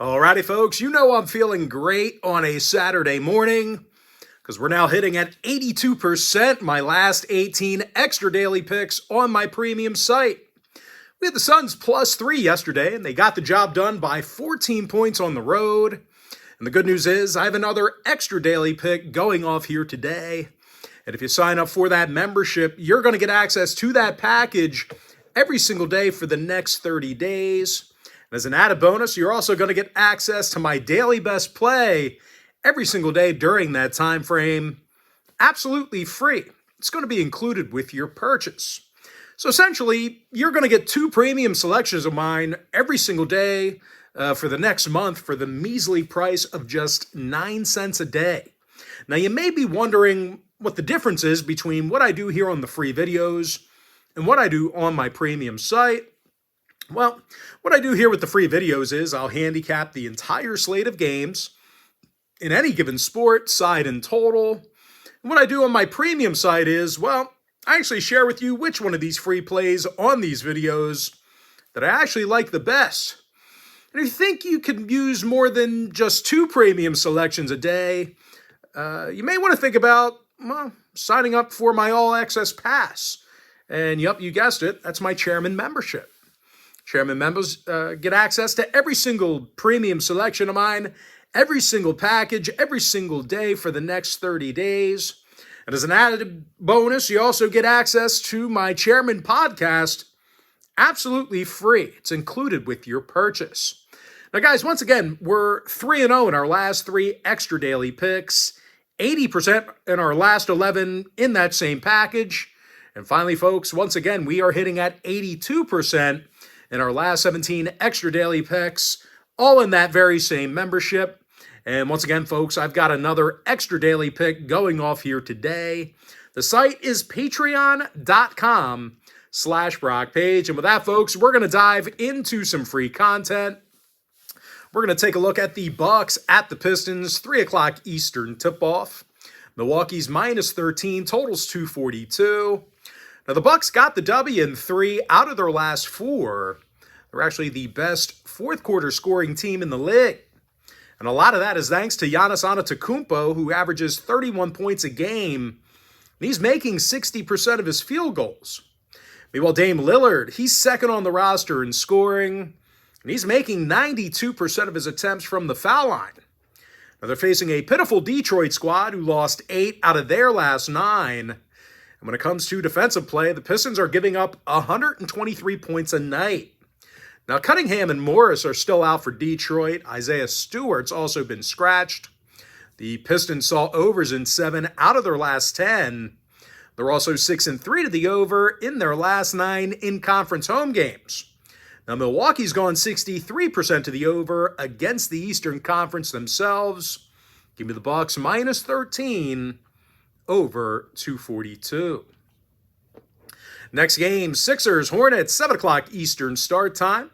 Alrighty, folks, you know I'm feeling great on a Saturday morning because we're now hitting at 82% my last 18 extra daily picks on my premium site. We had the Suns +3 yesterday, and they got the job done by 14 points on the road. And the good news is I have another extra daily pick going off here today. And if you sign up for that membership, you're going to get access to that package every single day for the next 30 days. As an added bonus, you're also going to get access to my daily best play every single day during that time frame, absolutely free. It's going to be included with your purchase. So essentially, you're going to get 2 premium selections of mine every single day for the next month for the measly price of just 9 cents a day. Now, you may be wondering what the difference is between what I do here on the free videos and what I do on my premium site. Well, what I do here with the free videos is I'll handicap the entire slate of games in any given sport, side and total. And what I do on my premium site is, well, I actually share with you which one of these free plays on these videos that I actually like the best. And if you think you can use more than just 2 premium selections a day, you may want to think about, well, signing up for my All Access Pass. And yep, you guessed it, that's my Chairman membership. Chairman members get access to every single premium selection of mine, every single package, every single day for the next 30 days. And as an added bonus, you also get access to my Chairman podcast absolutely free. It's included with your purchase. Now, guys, once again, we're 3-0 in our last 3 extra daily picks, 80% in our last 11 in that same package. And finally, folks, once again, we are hitting at 82% in our last 17 extra daily picks, all in that very same membership. And once again, folks, I've got another extra daily pick going off here today. The site is patreon.com/BrockPage. And with that, folks, we're going to dive into some free content. We're going to take a look at the Bucks at the Pistons, 3 o'clock Eastern tip-off. Milwaukee's -13, totals 242. Now, the Bucks got the W in 3 out of their last 4. They're actually the best fourth-quarter scoring team in the league. And a lot of that is thanks to Giannis Antetokounmpo, who averages 31 points a game. And he's making 60% of his field goals. Meanwhile, Dame Lillard, he's second on the roster in scoring. And he's making 92% of his attempts from the foul line. Now, they're facing a pitiful Detroit squad who lost 8 out of their last 9. And when it comes to defensive play, the Pistons are giving up 123 points a night. Now, Cunningham and Morris are still out for Detroit. Isaiah Stewart's also been scratched. The Pistons saw overs in 7 out of their last 10. They're also 6-3 to the over in their last 9 in-conference home games. Now, Milwaukee's gone 63% to the over against the Eastern Conference themselves. Give me the Bucks -13. Over 242. Next game, Sixers, Hornets, 7 o'clock Eastern start time.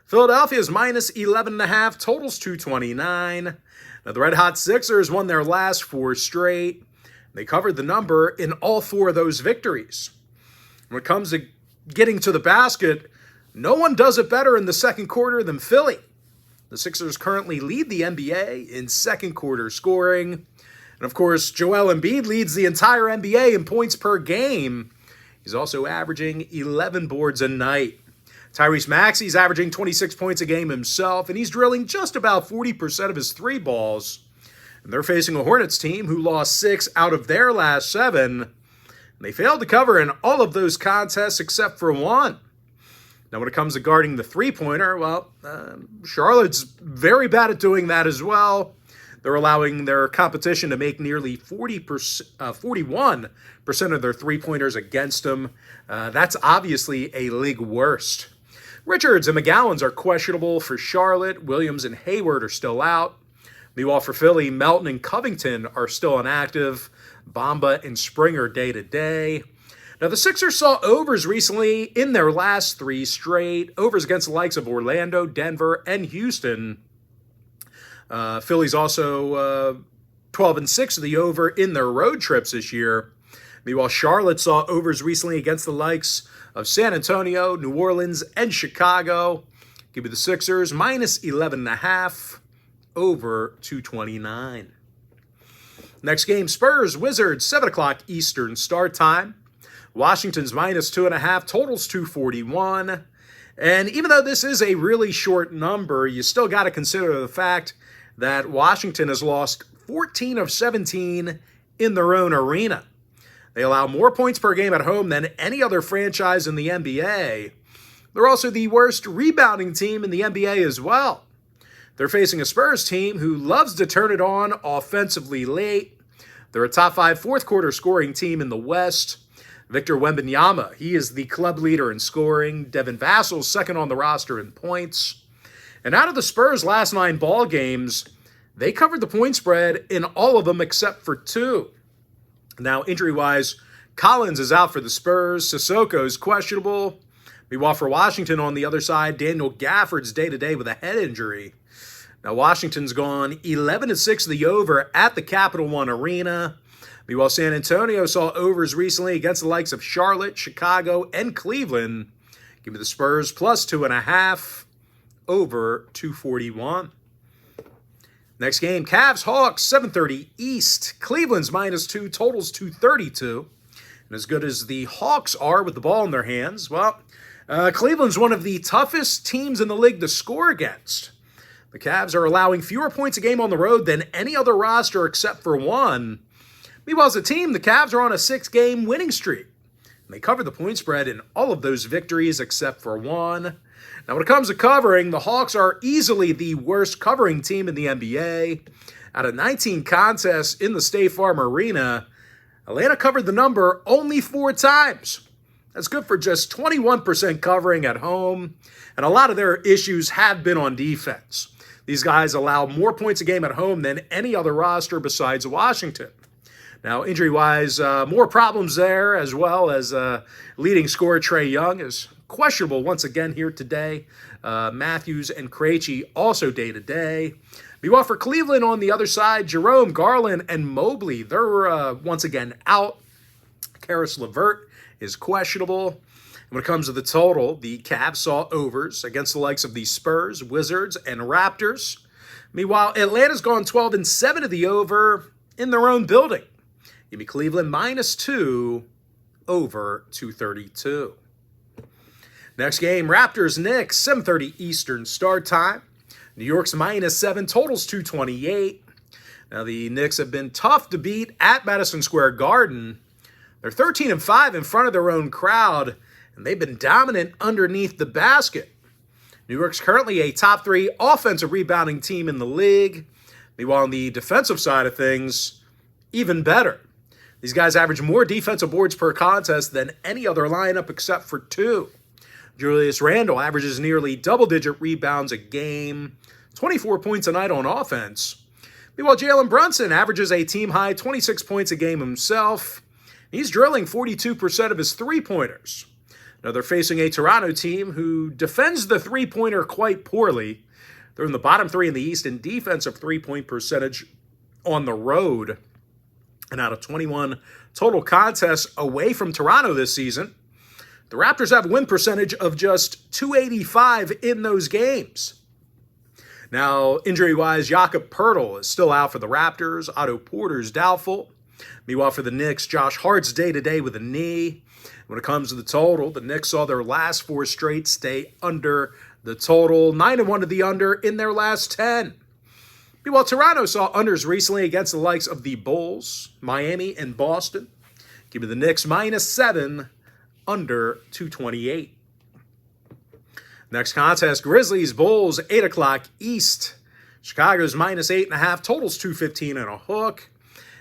Philadelphia's -11.5, totals 229. Now, the red-hot Sixers won their last 4 straight. They covered the number in all 4 of those victories. When it comes to getting to the basket, no one does it better in the second quarter than Philly. The Sixers currently lead the NBA in second quarter scoring. And of course, Joel Embiid leads the entire NBA in points per game. He's also averaging 11 boards a night. Tyrese Maxey's averaging 26 points a game himself, and he's drilling just about 40% of his 3 balls. And they're facing a Hornets team who lost 6 out of their last 7. And they failed to cover in all of those contests except for 1. Now, when it comes to guarding the three-pointer, well, Charlotte's very bad at doing that as well. They're allowing their competition to make nearly 41% of their three-pointers against them. That's obviously a league worst. Richards and McGowans are questionable for Charlotte. Williams and Hayward are still out. Meanwhile, for Philly, Melton and Covington are still inactive. Bamba and Springer day-to-day. Now, the Sixers saw overs recently in their last 3 straight. Overs against the likes of Orlando, Denver, and Houston. Philly's also 12-6 of the over in their road trips this year. Meanwhile, Charlotte saw overs recently against the likes of San Antonio, New Orleans, and Chicago. Give me the Sixers minus 11.5 over 229. Next game, Spurs, Wizards, 7 o'clock Eastern start time. Washington's minus 2.5, totals 241. And even though this is a really short number, you still got to consider the fact that Washington has lost 14 of 17 in their own arena. They allow more points per game at home than any other franchise in the NBA. They're also the worst rebounding team in the NBA as well. They're facing a Spurs team who loves to turn it on offensively late. They're a top 5 fourth quarter scoring team in the West. Victor Wembanyama, he is the club leader in scoring. Devin Vassal's second on the roster in points. And out of the Spurs' last 9 ball games, they covered the point spread in all of them except for 2. Now, injury-wise, Collins is out for the Spurs. Sissoko's questionable. Meanwhile, for Washington on the other side, Daniel Gafford's day-to-day with a head injury. Now, Washington's gone 11-6 the over at the Capital One Arena. Meanwhile, San Antonio saw overs recently against the likes of Charlotte, Chicago, and Cleveland. Give me the Spurs plus 2.5 over 241. Next game, Cavs-Hawks, 7:30 East. Cleveland's minus 2, totals 232. And as good as the Hawks are with the ball in their hands, well, Cleveland's one of the toughest teams in the league to score against. The Cavs are allowing fewer points a game on the road than any other roster except for one. Meanwhile, as a team, the Cavs are on a 6-game winning streak. And they cover the point spread in all of those victories except for one. Now, when it comes to covering, the Hawks are easily the worst covering team in the NBA. Out of 19 contests in the State Farm Arena, Atlanta covered the number only 4 times. That's good for just 21% covering at home. And a lot of their issues have been on defense. These guys allow more points a game at home than any other roster besides Washington. Now, injury-wise, more problems there, as well as leading scorer Trae Young is questionable once again here today. Matthews and Krejci also day-to-day. Meanwhile, for Cleveland on the other side, Jerome, Garland, and Mobley, they're once again out. Karis LeVert is questionable. When it comes to the total, the Cavs saw overs against the likes of the Spurs, Wizards, and Raptors. Meanwhile, Atlanta's gone 12-7 to the over in their own building. Give me Cleveland minus 2 over 232. Next game, Raptors, Knicks, 7:30 Eastern start time. New York's minus 7, totals 228. Now, the Knicks have been tough to beat at Madison Square Garden. They're 13-5 in front of their own crowd, and they've been dominant underneath the basket. New York's currently a top 3 offensive rebounding team in the league. Meanwhile, on the defensive side of things, even better. These guys average more defensive boards per contest than any other lineup except for 2. Julius Randle averages nearly double-digit rebounds a game, 24 points a night on offense. Meanwhile, Jalen Brunson averages a team-high 26 points a game himself. He's drilling 42% of his three-pointers. Now, they're facing a Toronto team who defends the three-pointer quite poorly. They're in the bottom 3 in the East in defensive three-point percentage on the road. And out of 21 total contests away from Toronto this season, the Raptors have a win percentage of just .285 in those games. Now, injury-wise, Jakob Poeltl is still out for the Raptors. Otto Porter's doubtful. Meanwhile, for the Knicks, Josh Hart's day-to-day with a knee. When it comes to the total, the Knicks saw their last 4 straight stay under the total. 9-1 to the under in their last 10. Meanwhile, Toronto saw unders recently against the likes of the Bulls, Miami, and Boston. Give me the Knicks minus 7 under 228. Next contest, Grizzlies, Bulls, 8 o'clock East. Chicago's minus 8.5, totals 215 and a hook.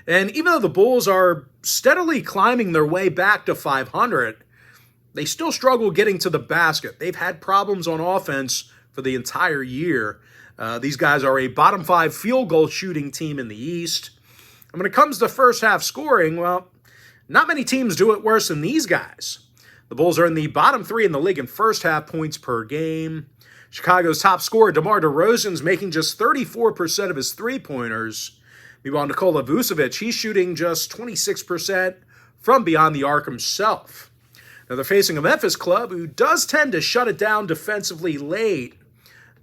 And even though the Bulls are steadily climbing their way back to 500, they still struggle getting to the basket. They've had problems on offense for the entire year. These guys are a bottom 5 field goal shooting team in the East. And when it comes to first half scoring, well, not many teams do it worse than these guys. The Bulls are in the bottom 3 in the league in first half points per game. Chicago's top scorer, DeMar DeRozan's making just 34% of his three-pointers. Meanwhile, Nikola Vucevic, he's shooting just 26% from beyond the arc himself. Now, they're facing a Memphis club who does tend to shut it down defensively late.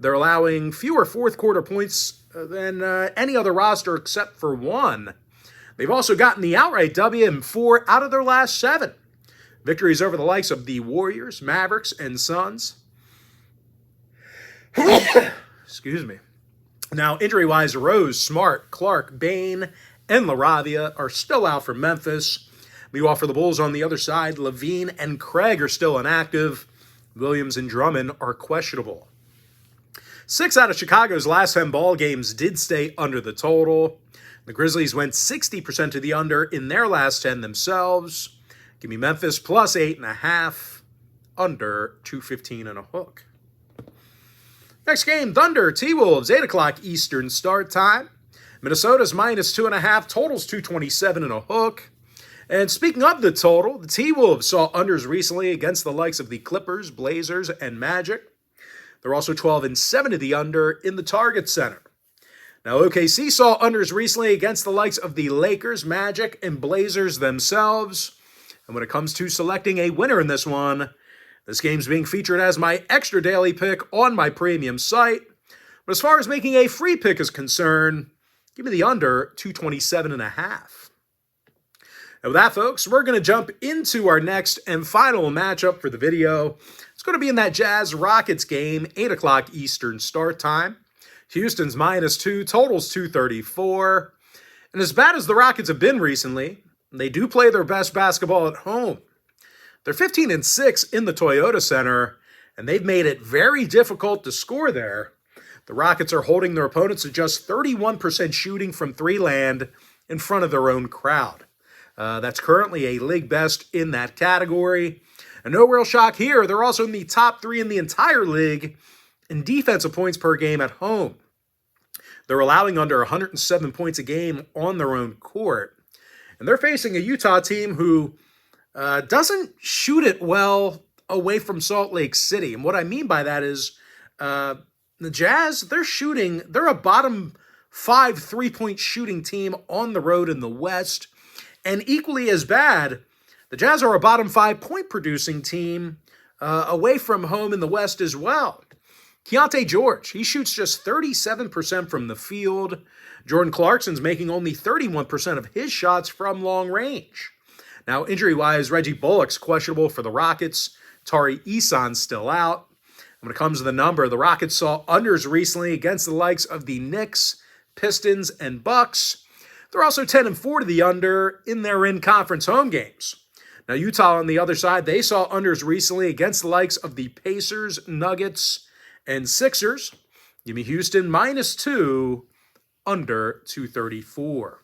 They're allowing fewer fourth quarter points than any other roster except for one. They've also gotten the outright W in 4 out of their last 7. Victories over the likes of the Warriors, Mavericks, and Suns. Excuse me. Now, injury-wise, Rose, Smart, Clark, Bain, and LaRavia are still out for Memphis. Meanwhile, for the Bulls on the other side, Levine and Craig are still inactive. Williams and Drummond are questionable. 6 out of Chicago's last 10 ball games did stay under the total. The Grizzlies went 60% to the under in their last 10 themselves. Give me Memphis plus 8.5, under 215 and a hook. Next game, Thunder, T-Wolves, 8 o'clock Eastern start time. Minnesota's minus 2.5, totals 227 and a hook. And speaking of the total, the T-Wolves saw unders recently against the likes of the Clippers, Blazers, and Magic. They're also 12-7 to the under in the Target Center. Now, OKC saw unders recently against the likes of the Lakers, Magic, and Blazers themselves. And when it comes to selecting a winner in this one, this game's being featured as my extra daily pick on my premium site. But as far as making a free pick is concerned, give me the under 227.5. And with that, folks, we're going to jump into our next and final matchup for the video. It's going to be in that Jazz-Rockets game, 8 o'clock Eastern start time. Houston's minus 2, totals 234. And as bad as the Rockets have been recently, they do play their best basketball at home. They're 15-6 in the Toyota Center, and they've made it very difficult to score there. The Rockets are holding their opponents to just 31% shooting from three land in front of their own crowd. That's currently a league best in that category. And no real shock here, they're also in the top 3 in the entire league in defensive points per game at home. They're allowing under 107 points a game on their own court. And they're facing a Utah team who doesn't shoot it well away from Salt Lake City. And what I mean by that is the Jazz, they're a bottom 5 3-point shooting team on the road in the West. And equally as bad, the Jazz are a bottom 5 point producing team away from home in the West as well. Keontae George, he shoots just 37% from the field. Jordan Clarkson's making only 31% of his shots from long range. Now, injury-wise, Reggie Bullock's questionable for the Rockets. Tari Eason's still out. When it comes to the number, the Rockets saw unders recently against the likes of the Knicks, Pistons, and Bucks. They're also 10-4 to the under in their in-conference home games. Now, Utah on the other side, they saw unders recently against the likes of the Pacers, Nuggets, and Sixers. Give me Houston minus 2, under 234.